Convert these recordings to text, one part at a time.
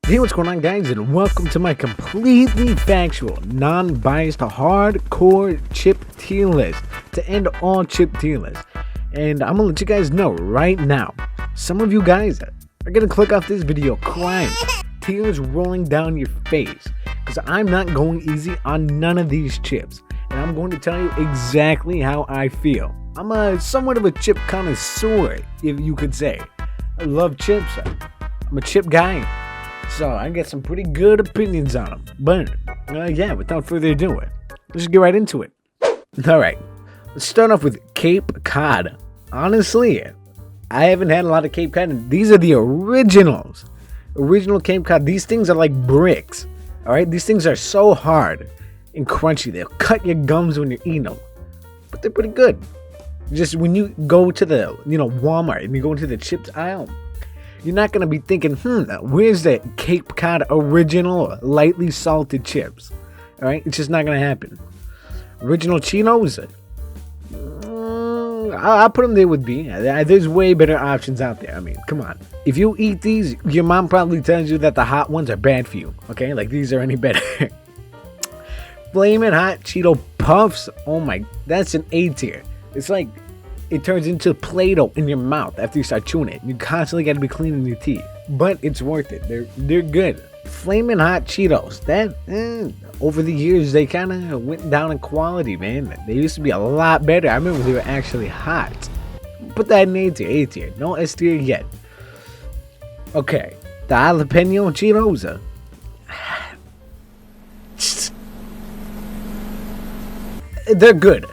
Hey, what's going on, guys, and welcome to my completely factual, non-biased, hardcore chip tier list to end all chip tier lists. And I'm gonna let you guys know right now, some of you guys are gonna click off this video crying, tears rolling down your face, because I'm not going easy on none of these chips, and I'm going to tell you exactly how I feel. I'm somewhat of a chip connoisseur, if you could say. I love chips. I'm a chip guy. So I got some pretty good opinions on them. But yeah, without further ado, let's just get right into it. Alright, let's start off with Cape Cod. Honestly, I haven't had a lot of Cape Cod. These are the originals. Original Cape Cod. These things are like bricks. Alright, these things are so hard and crunchy. They'll cut your gums when you're eating them. But they're pretty good. Just when you go to the, Walmart and you go into the chips aisle, you're not going to be thinking, where's the Cape Cod original lightly salted chips? Alright, it's just not going to happen. Original Cheetos, I'll put them there with B. There's way better options out there. I mean, come on. If you eat these, your mom probably tells you that the hot ones are bad for you. Okay, like these are any better. Flamin' Hot Cheeto Puffs, oh my, that's an A tier. It's like, it turns into Play-Doh in your mouth after you start chewing it. You constantly got to be cleaning your teeth. But it's worth it. They're good. Flamin' Hot Cheetos. That, over the years, they kind of went down in quality, man. They used to be a lot better. I remember they were actually hot. Put that in A tier. No S tier yet. Okay. The jalapeno Cheetos. They're good.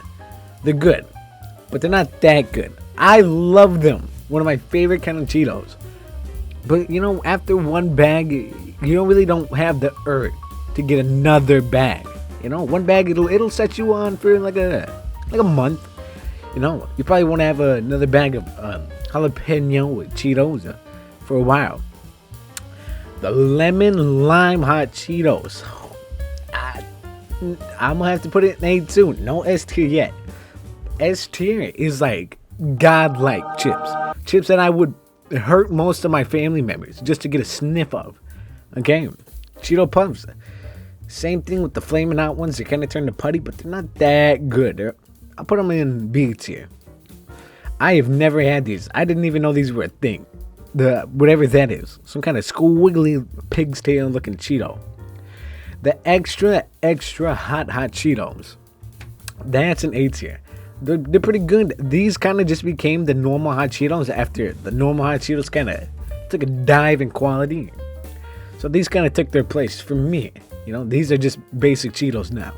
They're good. But they're not that good. I love them. One of my favorite kind of Cheetos. But after one bag, you really don't have the urge to get another bag. One bag it'll set you on for like a month. You probably won't have another bag of jalapeno Cheetos for a while. The lemon lime hot Cheetos. I'm gonna have to put it in A too. No S tier yet. S tier is like godlike chips. Chips that I would hurt most of my family members just to get a sniff of. Okay? Cheeto Puffs. Same thing with the flaming hot ones. They kind of turn to putty, but they're not that good. I'll put them in B tier. I have never had these. I didn't even know these were a thing. Whatever that is. Some kind of squiggly pig's tail looking Cheeto. The extra hot Cheetos. That's an A tier. They're pretty good. These kind of just became the normal hot Cheetos after the normal hot Cheetos kind of took a dive in quality. So these kind of took their place for me. These are just basic Cheetos now.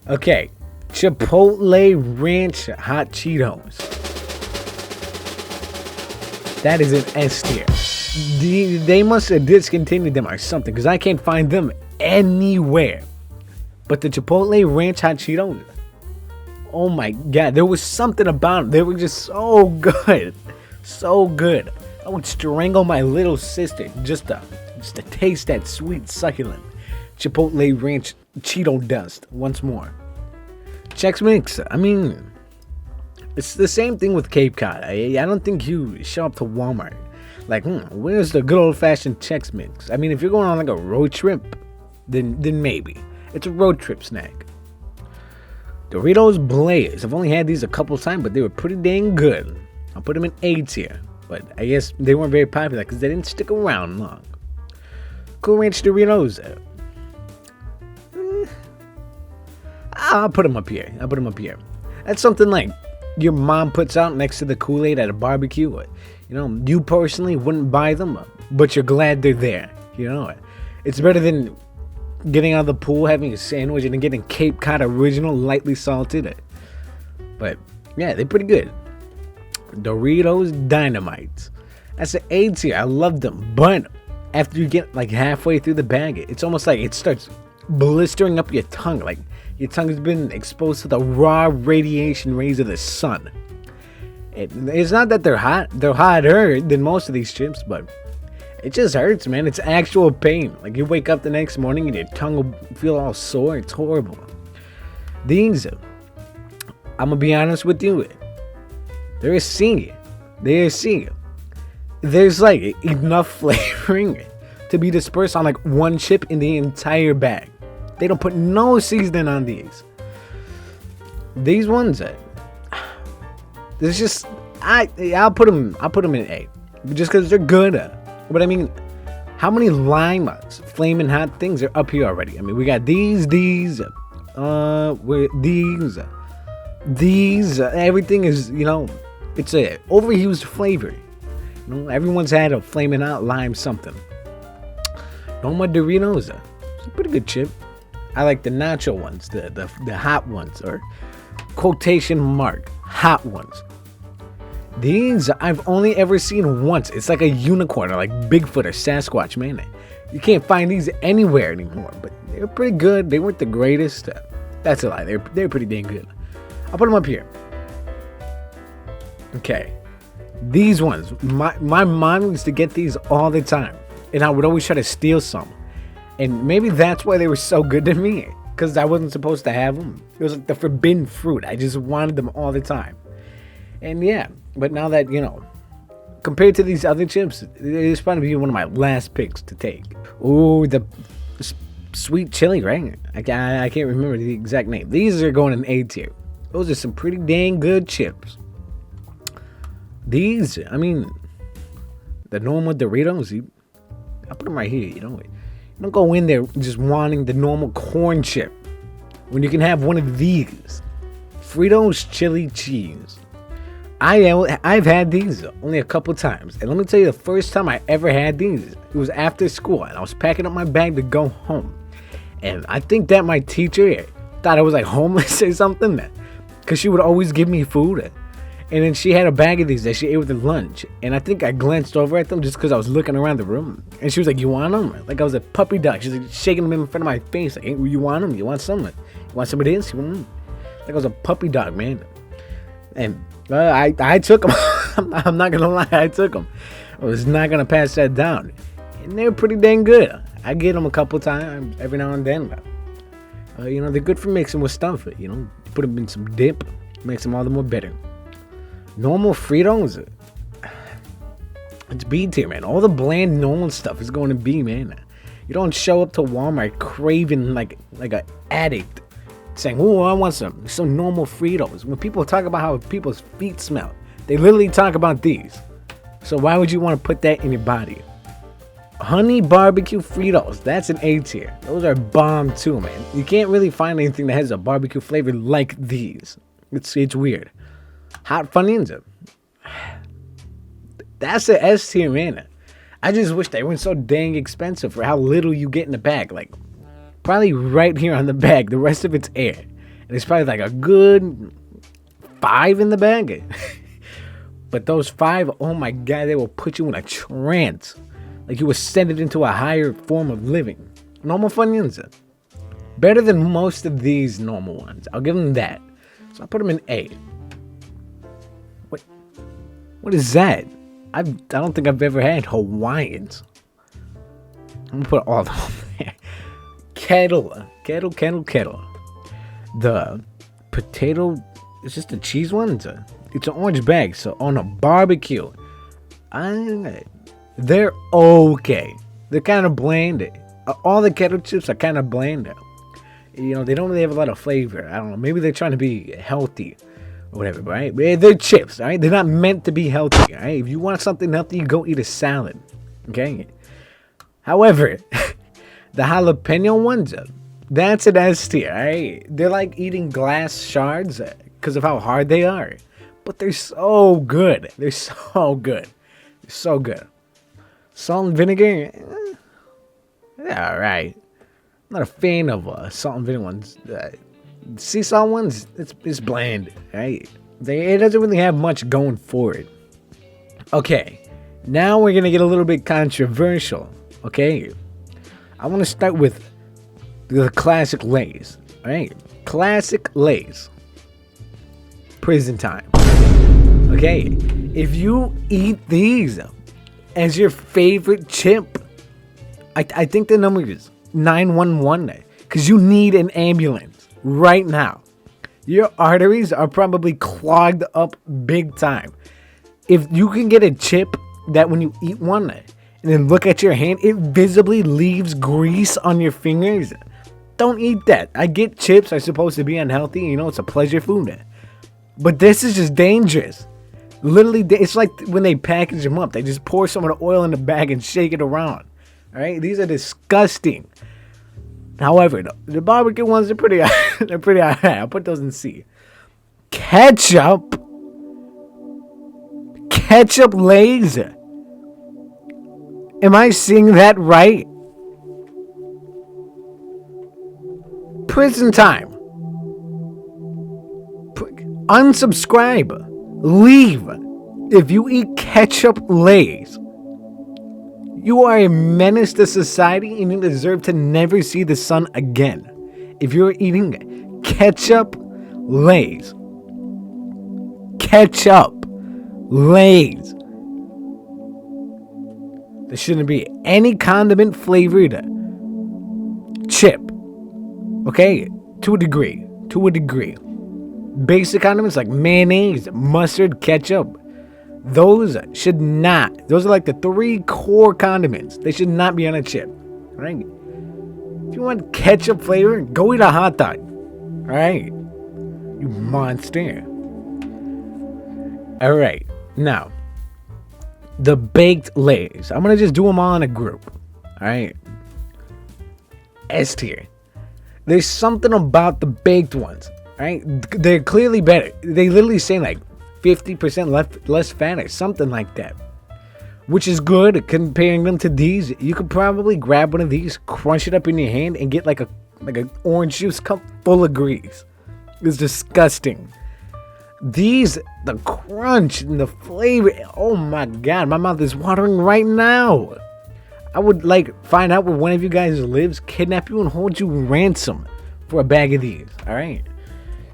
Okay, Chipotle Ranch hot Cheetos. That is an S tier. They must have discontinued them or something, because I can't find them anywhere. But the Chipotle Ranch hot Cheetos, oh my god, there was something about them. They were just so good. So good. I would strangle my little sister just to taste that sweet, succulent Chipotle Ranch Cheeto dust once more. Chex Mix. I mean, it's the same thing with Cape Cod. I don't think you show up to Walmart like, where's the good old-fashioned Chex Mix? I mean, if you're going on like a road trip, then maybe. It's a road trip snack. Doritos Blaze. I've only had these a couple times, but they were pretty dang good. I'll put them in A tier. But I guess they weren't very popular because they didn't stick around long. Cool Ranch Doritos. I'll put them up here. That's something like your mom puts out next to the Kool-Aid at a barbecue. You personally wouldn't buy them, but you're glad they're there. It's better than getting out of the pool, having a sandwich, and then getting Cape Cod original, lightly salted. But yeah, they're pretty good. Doritos Dynamite. That's an A tier. I love them. But after you get like halfway through the bag, it's almost like it starts blistering up your tongue. Like your tongue has been exposed to the raw radiation rays of the sun. It's not that they're hot. They're hotter than most of these chips, but it just hurts, man. It's actual pain. Like you wake up the next morning and your tongue will feel all sore. It's horrible. These, I'm gonna be honest with you, they're a C. There's like enough flavoring to be dispersed on like one chip in the entire bag. They don't put no seasoning on these. These ones, there's just I'll put them in A, just because they're good. But I mean, how many lime flaming hot things are up here already? I mean, we got these, everything is, it's a overused flavor. Everyone's had a flaming hot lime something. Normal Doritos, it's a pretty good chip. I like the nacho ones, the hot ones, or quotation mark hot ones. These I've only ever seen once. It's like a unicorn or like Bigfoot or Sasquatch, man. You can't find these anywhere anymore, but they're pretty good. They weren't the greatest. That's a lie. They're pretty dang good. I'll put them up here. Okay. These ones, my mom used to get these all the time, and I would always try to steal some. And maybe that's why they were so good to me, because I wasn't supposed to have them. It was like the forbidden fruit. I just wanted them all the time. And yeah, but now that, compared to these other chips, it's probably one of my last picks to take. Ooh, the sweet chili, right? I can't remember the exact name. These are going in A tier. Those are some pretty dang good chips. These, I mean, the normal Doritos, I put them right here, You don't go in there just wanting the normal corn chip when you can have one of these. Fritos chili cheese. I've had these only a couple times. And let me tell you, the first time I ever had these, it was after school. And I was packing up my bag to go home. And I think that my teacher thought I was like homeless or something. Because she would always give me food. And then she had a bag of these that she ate with her lunch. And I think I glanced over at them just because I was looking around the room. And she was like, "You want them?" Like I was a puppy dog. She's like shaking them in front of my face. Like, "Hey, you want them? You want some? You want some of this? You want them?" Like I was a puppy dog, man. And I took them. I'm not going to lie. I took them. I was not going to pass that down. And they're pretty dang good. I get them a couple times every now and then. They're good for mixing with stuff. Put them in some dip. Makes them all the more better. Normal Fritos, it's B tier, man. All the bland normal stuff is going to B, man. You don't show up to Walmart craving like an addict, saying, "Oh, I want some normal Fritos." When people talk about how people's feet smell, they literally talk about these. So why would you want to put that in your body? Honey barbecue Fritos, that's an A tier. Those are bomb too, man. You can't really find anything that has a barbecue flavor like these. It's weird. Hot Funyuns, that's an S tier, man. I just wish they weren't so dang expensive for how little you get in the bag. Like, probably right here on the bag, the rest of it's air. And it's probably like a good 5 in the bag. But those 5, oh my God, they will put you in a trance. Like you were ascended into a higher form of living. Normal Funyuns, better than most of these normal ones. I'll give them that. So I put them in A. What is that? I don't think I've ever had Hawaiians. I'm gonna put all of them on there. Kettle. The potato, it's just the cheese one. It's an orange bag. So on a barbecue, they're okay. They're kind of bland. All the Kettle chips are kind of bland. They don't really have a lot of flavor. I don't know. Maybe they're trying to be healthy. Whatever, right? They're chips, right? They're not meant to be healthy, right? If you want something healthy, you go eat a salad, okay? However, the jalapeno ones, that's an S tier, right? They're like eating glass shards because of how hard they are, but they're so good. They're so good. Salt and vinegar, yeah, all right. I'm not a fan of salt and vinegar ones. Sea salt ones, it's bland, right? It doesn't really have much going for it. Okay, now we're gonna get a little bit controversial. Okay, I want to start with the classic Lay's. All right, classic Lay's. Prison time. Okay, if you eat these as your favorite chip, I think the number is 911 because you need an ambulance. Right now, your arteries are probably clogged up big time. If you can get a chip that when you eat one, and then look at your hand, it visibly leaves grease on your fingers. Don't eat that. I get chips are supposed to be unhealthy, you know, it's a pleasure food. But this is just dangerous. Literally, it's like when they package them up. They just pour some of the oil in the bag and shake it around. All right, these are disgusting. However, the barbecue ones are pretty. They're pretty alright. I'll put those in C. Ketchup Lay's. Am I seeing that right? Prison time. Unsubscribe. Leave. If you eat ketchup Lay's, you are a menace to society and you deserve to never see the sun again. If you're eating ketchup Lay's. Ketchup Lay's. There shouldn't be any condiment flavored chip. Okay? To a degree. Basic condiments like mayonnaise, mustard, ketchup. Those should not. Those are like the 3 core condiments. They should not be on a chip. Right? If you want ketchup flavor, go eat a hot dog. Alright? You monster. Alright. Now, the baked Lay's. I'm going to just do them all in a group. Alright? S tier. There's something about the baked ones. Right? They're clearly better. They literally say like 50% less fat or something like that. Which is good comparing them to these. You could probably grab one of these, crunch it up in your hand, and get like an orange juice cup full of grease. It's disgusting. These, the crunch and the flavor. Oh my god, my mouth is watering right now. I would like find out where one of you guys lives, kidnap you, and hold you ransom for a bag of these. Alright?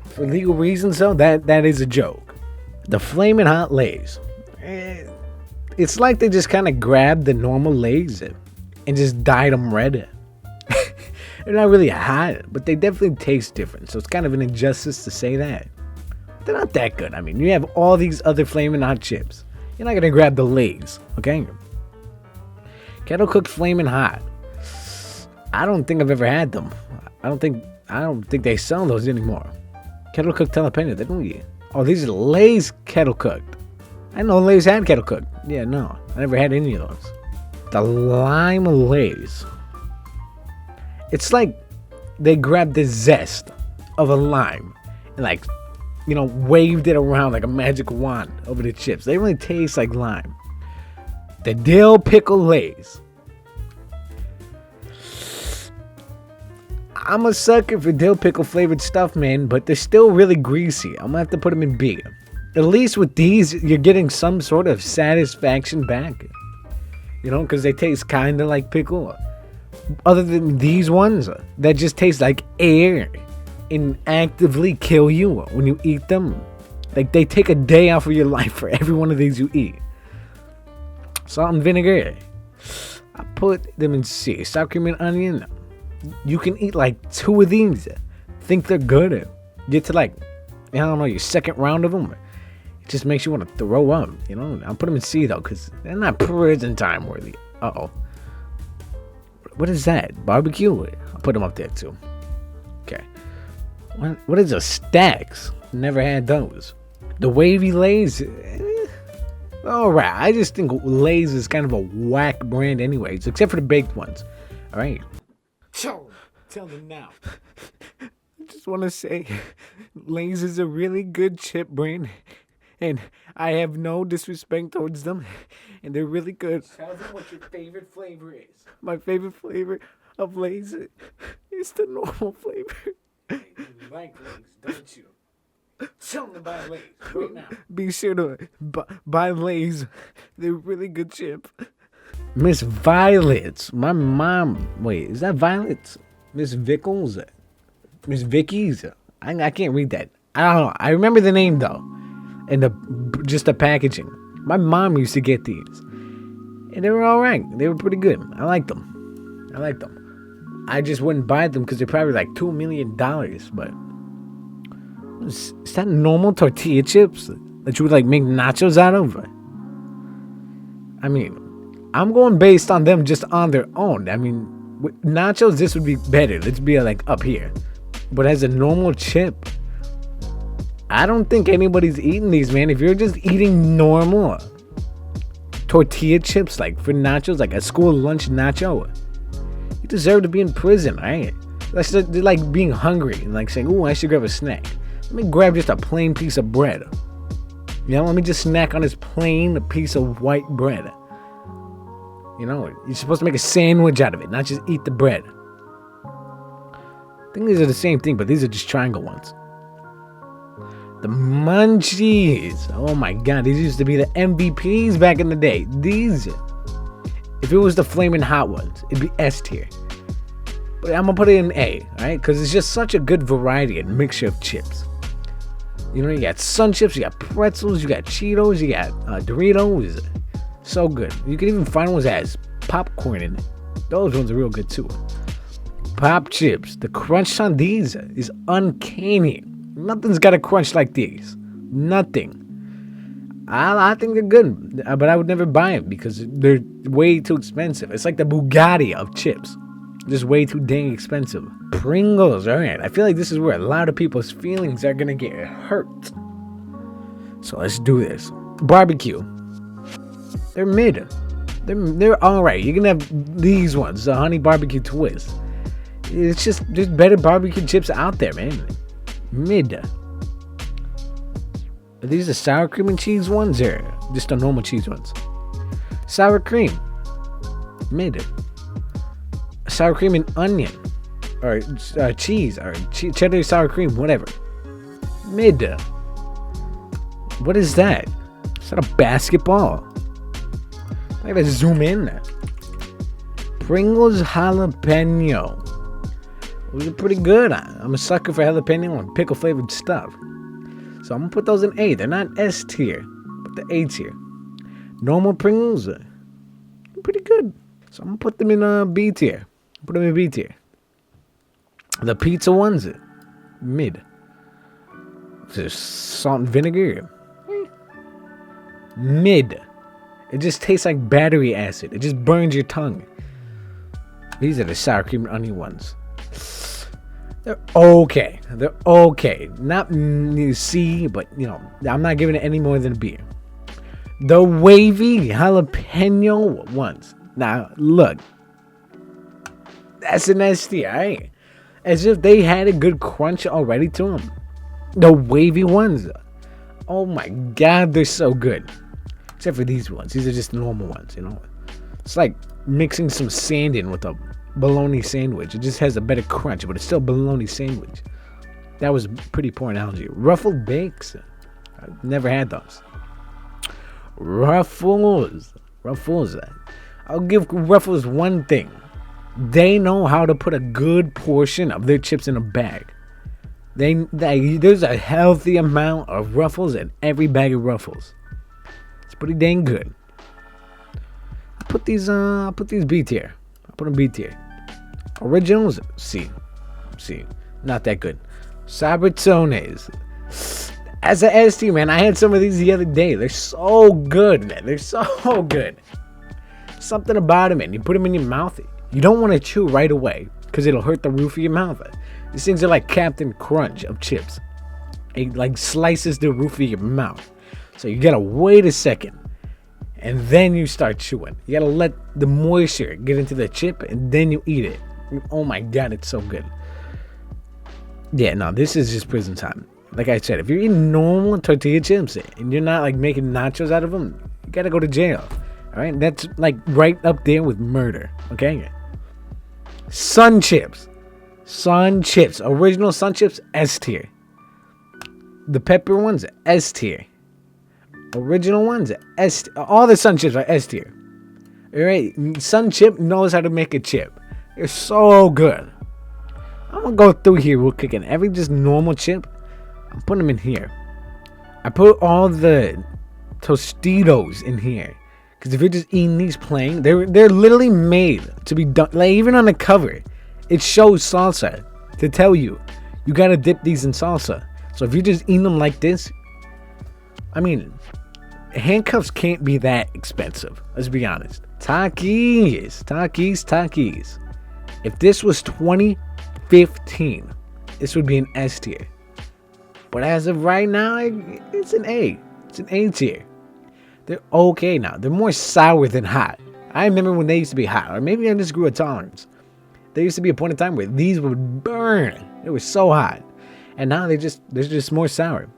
For legal reasons, though, that is a joke. The Flamin' Hot Lay's. It's like they just kind of grabbed the normal Lay's and just dyed them red. They're not really hot, but they definitely taste different. So it's kind of an injustice to say that. They're not that good. I mean, you have all these other Flamin' Hot chips. You're not going to grab the Lay's, okay? Kettle cooked Flamin' Hot. I don't think I've ever had them. I don't think they sell those anymore. Kettle cooked jalapeno, they don't eat. Oh, these are Lay's kettle cooked. I know Lay's had kettle cooked. Yeah, no, I never had any of those. The lime Lay's. It's like they grabbed the zest of a lime and like, you know, waved it around like a magic wand over the chips. They really taste like lime. The dill pickle Lay's. I'm a sucker for dill pickle flavored stuff, man, but they're still really greasy. I'm gonna have to put them in B. At least with these, you're getting some sort of satisfaction back. You know, because they taste kind of like pickle. Other than these ones that just taste like air and actively kill you when you eat them. Like, they take a day off of your life for every one of these you eat. Salt and vinegar. I put them in C. Sour cream and onion. You can eat like 2 of these. Think they're good. Get to like, I don't know, your second round of them. It just makes you want to throw up. You know, I'll put them in C though, because they're not prison time worthy. Uh-oh. What is that? Barbecue? I'll put them up there too. Okay. What is a Stacks? Never had those. The wavy Lay's. Alright. I just think Lay's is kind of a whack brand anyways, except for the baked ones. Alright. Tell them now. I just want to say, Lay's is a really good chip brand, and I have no disrespect towards them, and they're really good. Tell them what your favorite flavor is. My favorite flavor of Lay's is the normal flavor. Hey, you like Lay's, don't you? Tell them to buy Lay's right now. Be sure to buy Lay's. They're really good chip. Miss Violet's. My mom. Wait, is that Violet's? Miss Vickles? Miss Vicky's? I can't read that. I don't know. I remember the name though, and just the packaging. My mom used to get these, and they were all right. They were pretty good. I liked them. I just wouldn't buy them because they're probably like $2 million. But is that normal tortilla chips that you would like make nachos out of? I mean, I'm going based on them just on their own. I mean, with nachos, this would be better. Let's be like up here. But as a normal chip, I don't think anybody's eating these, man. If you're just eating normal tortilla chips, like for nachos, like a school lunch nacho, you deserve to be in prison, right? That's like being hungry and like saying, "Oh, I should grab a snack. Let me grab just a plain piece of bread. You know, let me just snack on this plain piece of white bread." You know, you're supposed to make a sandwich out of it, not just eat the bread. I think these are the same thing, but these are just triangle ones. The munchies. Oh my god, these used to be the MVPs back in the day. These, if it was the flaming hot ones, it'd be S tier. But I'm gonna put it in A, right? Because it's just such a good variety and mixture of chips. You know, you got Sun Chips, you got pretzels, you got Cheetos, you got Doritos. So good. You can even find ones that has popcorn in it. Those ones are real good too. Pop chips. The crunch on these is uncanny. Nothing's got a crunch like these. Nothing. I think they're good, but I would never buy them because they're way too expensive. It's like the Bugatti of chips. Just way too dang expensive. Pringles, alright. I feel like this is where a lot of people's feelings are gonna get hurt. So let's do this. Barbecue. They're mid. They're alright. You can have these ones, the honey barbecue twist. It's just there's better barbecue chips out there, man. Mid. Are these the sour cream and cheese ones or just the normal cheese ones? Sour cream. Mid. Sour cream and onion. Or cheese. Or cheddar sour cream. Whatever. Mid. What is that? Is that a basketball? I gotta zoom in. Pringles jalapeno. Those are pretty good. I'm a sucker for jalapeno and pickle flavored stuff. So I'm gonna put those in A. They're not S tier, but the A tier. Normal Pringles, pretty good. So I'm gonna put them in B tier. Put them in B tier. The pizza ones, mid. There's salt and vinegar, mid. It just tastes like battery acid. It just burns your tongue. These are the sour cream and onion ones. They're okay. They're okay. Not C, but you know, I'm not giving it any more than a B. The wavy jalapeno ones. Now, look. That's an S tier, right? As if they had a good crunch already to them. The wavy ones. Oh my god, they're so good. Except for these ones. These are just normal ones, you know. It's like mixing some sand in with a bologna sandwich. It just has a better crunch, but it's still a bologna sandwich. That was a pretty poor analogy. Ruffled Bakes. I've never had those. Ruffles. I'll give Ruffles one thing. They know how to put a good portion of their chips in a bag. There's a healthy amount of Ruffles in every bag of Ruffles. It's pretty dang good. I'll put these B tier. I'll put them B tier. Originals, C. Not that good. Sabritones. As an S tier, man, I had some of these the other day. They're so good, man. They're so good. Something about them, man. You put them in your mouth. You don't want to chew right away because it'll hurt the roof of your mouth. These things are like Captain Crunch of chips. It like slices the roof of your mouth. So you gotta wait a second. And then you start chewing. You gotta let the moisture get into the chip and then you eat it. Oh my god, it's so good. Yeah, no, this is just prison time. Like I said, if you're eating normal tortilla chips and you're not like making nachos out of them, you gotta go to jail. Alright? That's like right up there with murder. Okay? Sun Chips. Original Sun Chips, S tier. The pepper ones, S tier. Original ones, S tier. All the Sun Chips are S tier. Alright? Sun Chip knows how to make a chip. They're so good. I'm gonna go through here real quick and every just normal chip, I'm putting them in here. I put all the Tostitos in here. Because if you're just eating these plain, they're literally made to be done. Like even on the cover, it shows salsa to tell you gotta dip these in salsa. So if you're just eating them like this, I mean, handcuffs can't be that expensive. Let's be honest. Takis. If this was 2015, this would be an S tier. But as of right now, it's an A. It's an A tier. They're okay now. They're more sour than hot. I remember when they used to be hot, or maybe I just grew a tolerance. There used to be a point in time where these would burn. They were so hot. And now they're just more sour.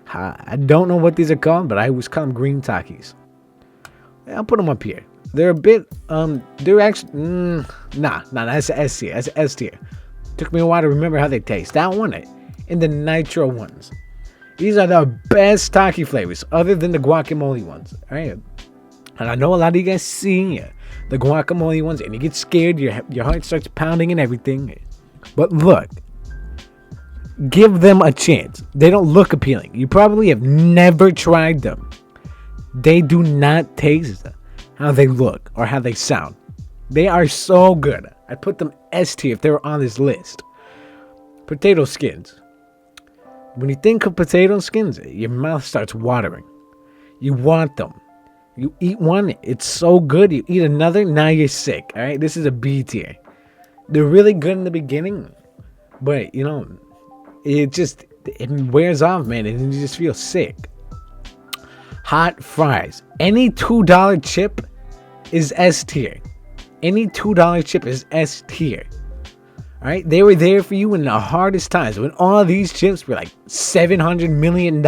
I don't know what these are called, but I always call them green Takis. I'll put them up here. They're a bit, they're actually, that's an S tier. That's an S tier. Took me a while to remember how they taste. That one, and the nitro ones. These are the best Taki flavors, other than the guacamole ones. All right. And I know a lot of you guys see the guacamole ones, and you get scared. Your heart starts pounding and everything. But look, give them a chance. They don't look appealing. You probably have never tried them. They do not taste how they look or how they sound. They are so good. I'd put them S tier if they were on this list. Potato skins. When you think of potato skins, your mouth starts watering. You want them. You eat one, it's so good. You eat another, now you're sick. All right, this is a B tier. They're really good in the beginning, but it wears off, man, and you just feel sick. Hot fries. Any $2 chip is S tier. Any $2 chip is S tier. All right, they were there for you in the hardest times when all these chips were like $700 million.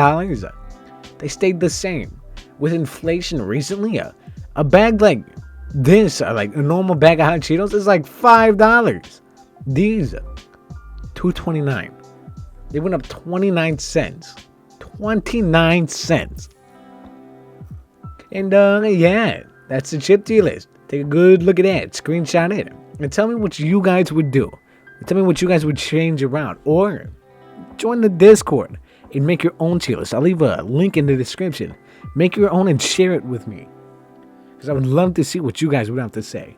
They stayed the same. With inflation recently, a bag like this, like a normal bag of hot Cheetos, is like $5. These, $2.29. They went up 29 cents. 29 cents. And yeah, that's the chip tier list. Take a good look at that. Screenshot it. And tell me what you guys would do. Tell me what you guys would change around. Or join the Discord and make your own tier list. I'll leave a link in the description. Make your own and share it with me, because I would love to see what you guys would have to say.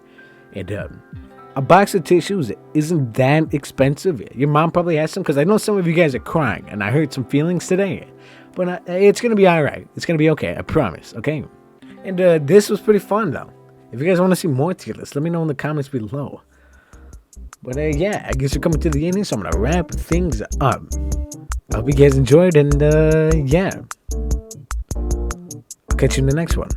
And a box of tissues isn't that expensive. Your mom probably has some, because I know some of you guys are crying, and I hurt some feelings today. But it's going to be all right. It's going to be okay. I promise. Okay? And this was pretty fun, though. If you guys want to see more tier lists, let me know in the comments below. But yeah, I guess we're coming to the end here, so I'm going to wrap things up. I hope you guys enjoyed, and yeah. I'll catch you in the next one.